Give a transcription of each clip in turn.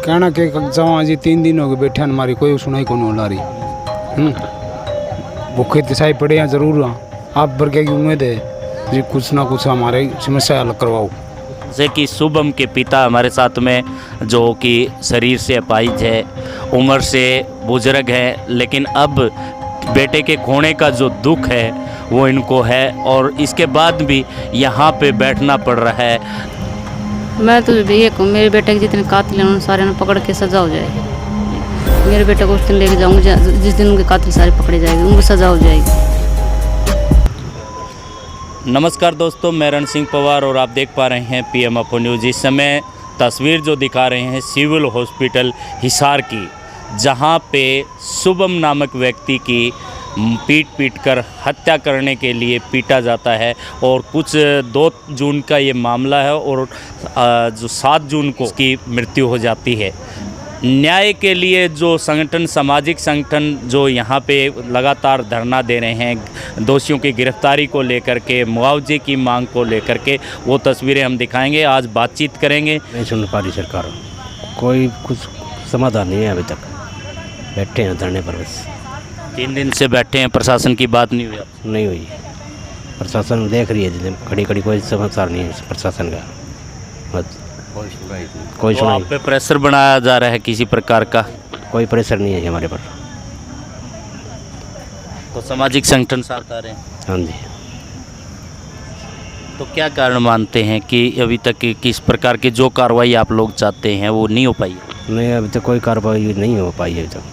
कहना कि जमा जी 3 दिन हो गए बैठे हमारी कोई सुनाई को नहीं हो रही। भूखे तिसाई पड़े हैं जरूर। आप वर्ग की उम्मीद है जी कुछ ना कुछ हमारे समस्या हल करवाओ। जैसे कि शुभम के पिता हमारे साथ में जो कि शरीर से अपाहिज है, उम्र से बुजुर्ग है, लेकिन अब बेटे के खोने का जो दुख है वो इनको है और इसके बाद भी यहाँ पे बैठना पड़ रहा है। मैं तो ये कहूँ मेरे बेटे के जितने कातिल हैं उन सारे पकड़ के सजा हो जाए। मेरे बेटे को उस दिन लेके जाऊँगी जिस दिन उनके कातिल सारे पकड़े जाएंगे, उनको सजा हो जाएगी। नमस्कार दोस्तों, मैं रण सिंह पवार और आप देख पा रहे हैं PM अफो न्यूज़। इस समय तस्वीर जो दिखा रहे हैं सिविल हॉस्पिटल हिसार की, जहां पे शुभम नामक व्यक्ति की पीट कर हत्या करने के लिए पीटा जाता है और कुछ 2 जून का ये मामला है और जो 7 जून को उसकी मृत्यु हो जाती है। न्याय के लिए जो संगठन, सामाजिक संगठन जो यहाँ पे लगातार धरना दे रहे हैं दोषियों की गिरफ्तारी को लेकर के, मुआवजे की मांग को लेकर के, वो तस्वीरें हम दिखाएंगे। आज बातचीत करेंगे। नहीं सुन पा रही सरकार, कोई कुछ समाधान नहीं है अभी तक। बैठे हैं धरने पर बस। 3 दिन से बैठे हैं, प्रशासन की बात नहीं हुई? नहीं हुई। प्रशासन देख रही है, खड़ी खड़ी कोई समाचार नहीं है प्रशासन का। बस कोई तो सुनाई। आप पे प्रेशर बनाया जा रहा है किसी प्रकार का? कोई प्रेशर नहीं है हमारे पर। तो सामाजिक संगठन साथ आ रहे हैं? हाँ जी। तो क्या कारण मानते हैं कि अभी तक किस प्रकार की जो कार्रवाई आप लोग चाहते हैं वो नहीं हो पाई? नहीं, अभी तक कोई कार्रवाई नहीं हो पाई है अभी तक।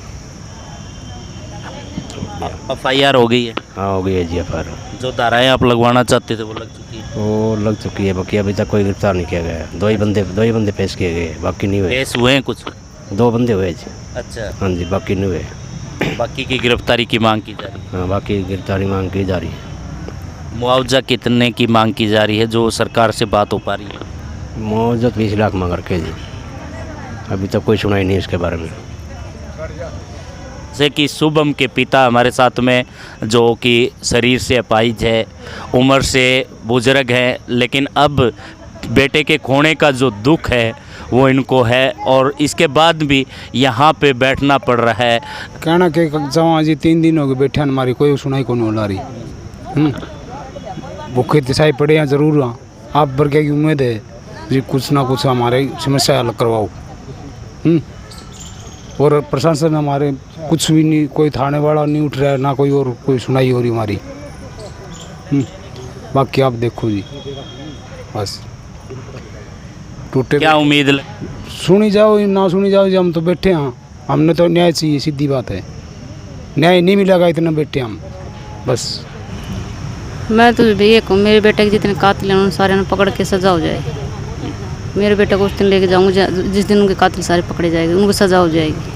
FIR हो गई है? हाँ हो गई है जी FIR। जो धाराएं आप लगवाना चाहते थे वो लग चुकी है? वो लग चुकी है, बाकी अभी तक कोई गिरफ्तार नहीं किया गया है। 2 ही बंदे पेश किए गए, बाकी नहीं हुए। पेश हुए हैं कुछ? 2 बंदे हुए जी। अच्छा। हाँ जी, बाकी नहीं हुए। बाकी की गिरफ्तारी की मांग की जा रही है? हाँ, बाकी गिरफ्तारी मांग की जा रही है। मुआवजा कितने की मांग की जा रही है जो सरकार से बात हो पा रही है? मुआवजा 20 लाख मांग रखे जी। अभी तक कोई सुनाई नहीं इसके बारे में। जैसे कि शुभम के पिता हमारे साथ में जो कि शरीर से अपाहिज है, उम्र से बुजुर्ग है, लेकिन अब बेटे के खोने का जो दुख है वो इनको है और इसके बाद भी यहाँ पे बैठना पड़ रहा है। कहना कि जमा जी 3 दिन हो गए बैठे हमारी कोई सुनाई को नहीं हो रही। भूखे तिसाई पड़े हैं जरूर। आप वर्ग की उम्मीद है जी कुछ ना कुछ हमारे समस्या हल करवाओ। और प्रशासन हमारे कुछ भी नहीं, कोई थाने वाला नहीं उठ रहा है, ना कोई और कोई सुनाई हो रही हमारी। बाकी आप देखो जी, बस टूटे। क्या उम्मीद सुनी जाओ ना सुनी जाओ जी, हम तो बैठे हैं। हमने तो न्याय चाहिए, सीधी बात है। न्याय नहीं मिलेगा इतना बैठे हम बस। मैं तो ये कहूँ मेरे बेटे के जितने कातिल हैं उन सारे पकड़ के सजा हो जाए। मेरे बेटे को उस दिन लेके जाऊँगी जिस दिन उनके कातिल सारे पकड़े जाएंगे, उनको सजा हो जाएगी।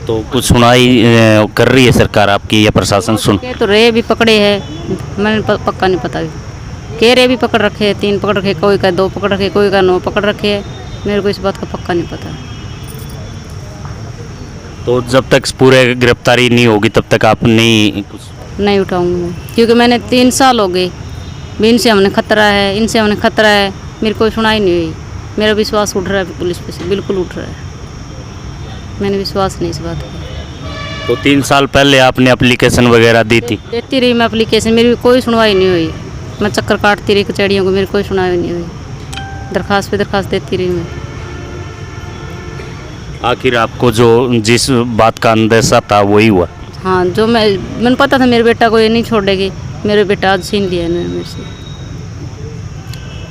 तो कुछ सुनाई कर रही है सरकार आपकी या प्रशासन? सुन कह तो रहे भी पकड़े हैं, मैंने पक्का नहीं पता। कह रहे भी पकड़ रखे हैं, 3 पकड़ रखे, कोई का 2 पकड़ रखे, कोई का 9 पकड़ रखे है। मेरे को इस बात का पक्का नहीं पता। तो जब तक पूरे गिरफ्तारी नहीं होगी तब तक आप नहीं उठाऊंगी मैं, क्योंकि मैंने 3 साल हो गए भी इनसे हमने खतरा है, इनसे हमने खतरा है। मेरे को सुनाई नहीं हुई। मेरा विश्वास उठ रहा है पुलिस पे से, बिल्कुल उठ रहा है। मैंने विश्वास नहीं इस बात का। तो 3 साल पहले आपने एप्लीकेशन वगैरह दी थी? देती रही मैं एप्लीकेशन, मेरी कोई सुनवाई नहीं हुई। मैं चक्कर काटती रही कचहरियों को, मेरी कोई सुनवाई नहीं हुई। दरखास्त पे दरखास्त देती रही मैं। आखिर आपको जो जिस बात का अंदेशा था वही हुआ? हाँ, जो मैंने पता था मेरे बेटा को ये नहीं छोड़ेगी। मेरे बेटा आज छीन लिया है मेरे से।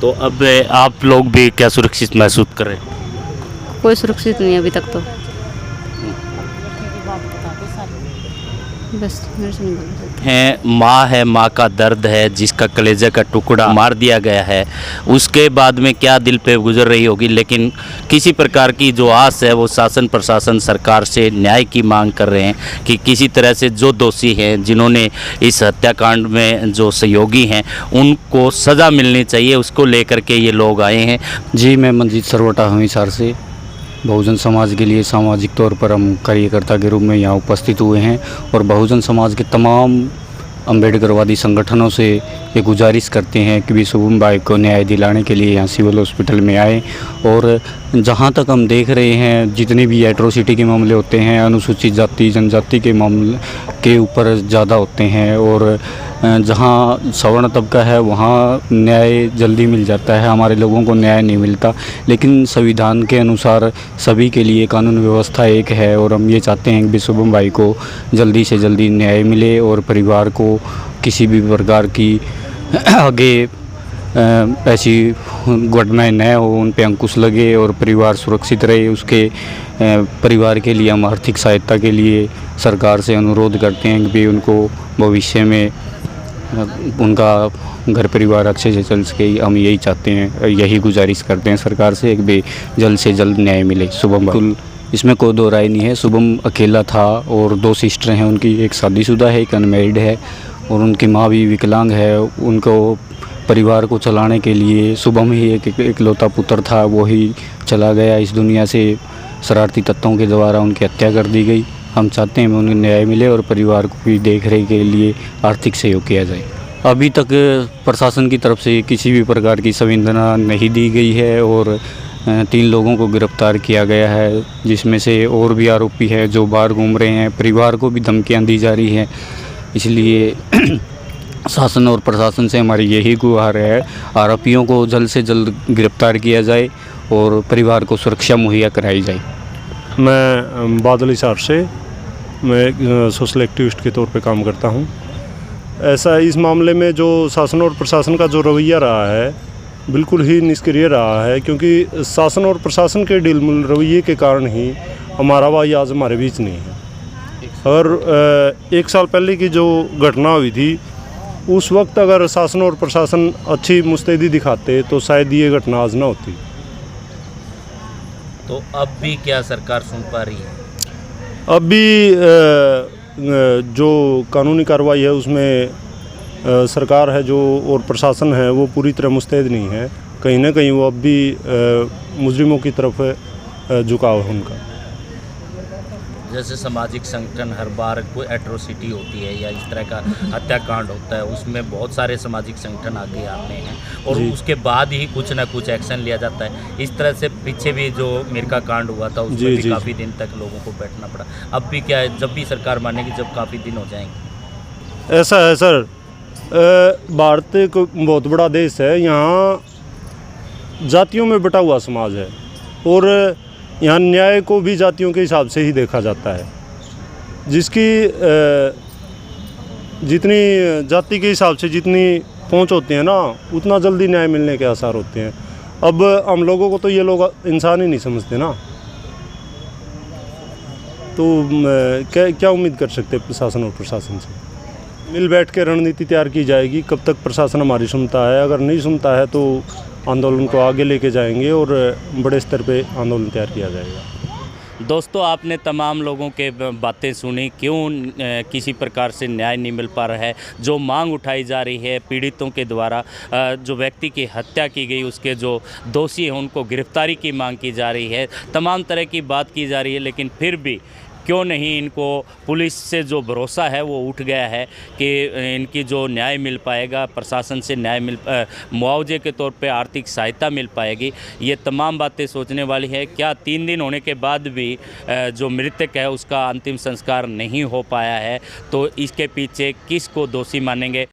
तो अब आप लोग भी क्या सुरक्षित महसूस कर रहे हैं? कोई सुरक्षित नहीं है अभी तक तो। बस मेरे से नहीं बोल सकते हैं। माँ है, माँ का दर्द है, जिसका कलेजे का टुकड़ा मार दिया गया है, उसके बाद में क्या दिल पे गुजर रही होगी। लेकिन किसी प्रकार की जो आस है वो शासन प्रशासन सरकार से न्याय की मांग कर रहे हैं कि किसी तरह से जो दोषी हैं, जिन्होंने इस हत्याकांड में जो सहयोगी हैं, उनको सज़ा मिलनी चाहिए। उसको लेकर के ये लोग आए हैं। जी, मैं मंजीत सरवटा हूँ हिसार से। बहुजन समाज के लिए सामाजिक तौर पर हम कार्यकर्ता के रूप में यहाँ उपस्थित हुए हैं और बहुजन समाज के तमाम अम्बेडकरवादी संगठनों से ये गुजारिश करते हैं कि भी शुभम भाई को न्याय दिलाने के लिए यहाँ सिविल हॉस्पिटल में आए। और जहाँ तक हम देख रहे हैं जितने भी एट्रोसिटी के मामले होते हैं अनुसूचित जाति जनजाति के मामले के ऊपर ज़्यादा होते हैं, और जहाँ सवर्ण तबका है वहाँ न्याय जल्दी मिल जाता है, हमारे लोगों को न्याय नहीं मिलता। लेकिन संविधान के अनुसार सभी के लिए कानून व्यवस्था एक है, और हम ये चाहते हैं कि शुभम भाई को जल्दी से जल्दी न्याय मिले और परिवार को किसी भी प्रकार की आगे ऐसी घटनाएं न हो, उन पे अंकुश लगे और परिवार सुरक्षित रहे। उसके परिवार के लिए हम आर्थिक सहायता के लिए सरकार से अनुरोध करते हैं कि भी उनको भविष्य में उनका घर परिवार अच्छे से चल सके। हम यही चाहते हैं, यही गुजारिश करते हैं सरकार से कि भी जल्द से जल्द न्याय मिले। शुभम बिल्कुल इसमें कोई दो राय नहीं है। शुभम अकेला था और 2 सिस्टर हैं उनकी, एक शादीशुदा है एक अनमैरिड है, और उनकी माँ भी विकलांग है। उनको परिवार को चलाने के लिए शुभम ही एक इकलौता पुत्र था, वो ही चला गया इस दुनिया से। शरारती तत्वों के द्वारा उनकी हत्या कर दी गई। हम चाहते हैं उन्हें न्याय मिले और परिवार को भी देख रेख के लिए आर्थिक सहयोग किया जाए। अभी तक प्रशासन की तरफ से किसी भी प्रकार की संवेदना नहीं दी गई है, और 3 लोगों को गिरफ्तार किया गया है, जिसमें से और भी आरोपी है जो बाहर घूम रहे हैं। परिवार को भी धमकियां दी जा रही हैं। इसलिए शासन और प्रशासन से हमारी यही गुहार है, आरोपियों को जल्द से जल्द गिरफ्तार किया जाए और परिवार को सुरक्षा मुहैया कराई जाए। मैं बादल हिसार से मैं सोशल एक्टिविस्ट के तौर पे काम करता हूँ। ऐसा इस मामले में जो शासन और प्रशासन का जो रवैया रहा है बिल्कुल ही निष्क्रिय रहा है, क्योंकि शासन और प्रशासन के ढीलमुल रवैये के कारण ही हमारा भाई आज हमारे बीच नहीं है। और 1 साल पहले की जो घटना हुई थी उस वक्त अगर शासन और प्रशासन अच्छी मुस्तैदी दिखाते तो शायद ये घटना आज ना होती। तो अब भी क्या सरकार सुन पा रही है? अब भी जो कानूनी कार्रवाई है उसमें सरकार है जो और प्रशासन है वो पूरी तरह मुस्तैद नहीं है। कहीं ना कहीं वो अब भी मुजरिमों की तरफ झुकाव है उनका। जैसे सामाजिक संगठन हर बार कोई एट्रोसिटी होती है या इस तरह का हत्याकांड होता है, उसमें बहुत सारे सामाजिक संगठन आगे आते हैं और उसके बाद ही कुछ ना कुछ एक्शन लिया जाता है। इस तरह से पीछे भी जो मिर्का कांड हुआ था उसमें भी काफ़ी दिन तक लोगों को बैठना पड़ा। अब भी क्या है, जब भी सरकार मानेगी जब काफ़ी दिन हो जाएंगे। ऐसा है सर, भारत एक बहुत बड़ा देश है, यहाँ जातियों में बटा हुआ समाज है और यहाँ न्याय को भी जातियों के हिसाब से ही देखा जाता है। जिसकी जितनी जाति के हिसाब से जितनी पहुँच होती है ना उतना जल्दी न्याय मिलने के आसार होते हैं। अब हम लोगों को तो ये लोग इंसान ही नहीं समझते ना, तो क्या उम्मीद कर सकते हैं प्रशासन और प्रशासन से। मिल बैठ के रणनीति तैयार की जाएगी। कब तक प्रशासन हमारी सुनता है, अगर नहीं सुनता है तो आंदोलन को आगे लेके जाएंगे और बड़े स्तर पे आंदोलन तैयार किया जाएगा। दोस्तों, आपने तमाम लोगों के बातें सुनी, क्यों किसी प्रकार से न्याय नहीं मिल पा रहा है। जो मांग उठाई जा रही है पीड़ितों के द्वारा, जो व्यक्ति की हत्या की गई उसके जो दोषी हैं उनको गिरफ्तारी की मांग की जा रही है, तमाम तरह की बात की जा रही है, लेकिन फिर भी क्यों नहीं इनको पुलिस से जो भरोसा है वो उठ गया है कि इनकी जो न्याय मिल पाएगा, प्रशासन से न्याय मुआवजे के तौर पे आर्थिक सहायता मिल पाएगी। ये तमाम बातें सोचने वाली है। क्या 3 दिन होने के बाद भी जो मृतक है उसका अंतिम संस्कार नहीं हो पाया है, तो इसके पीछे किसको दोषी मानेंगे?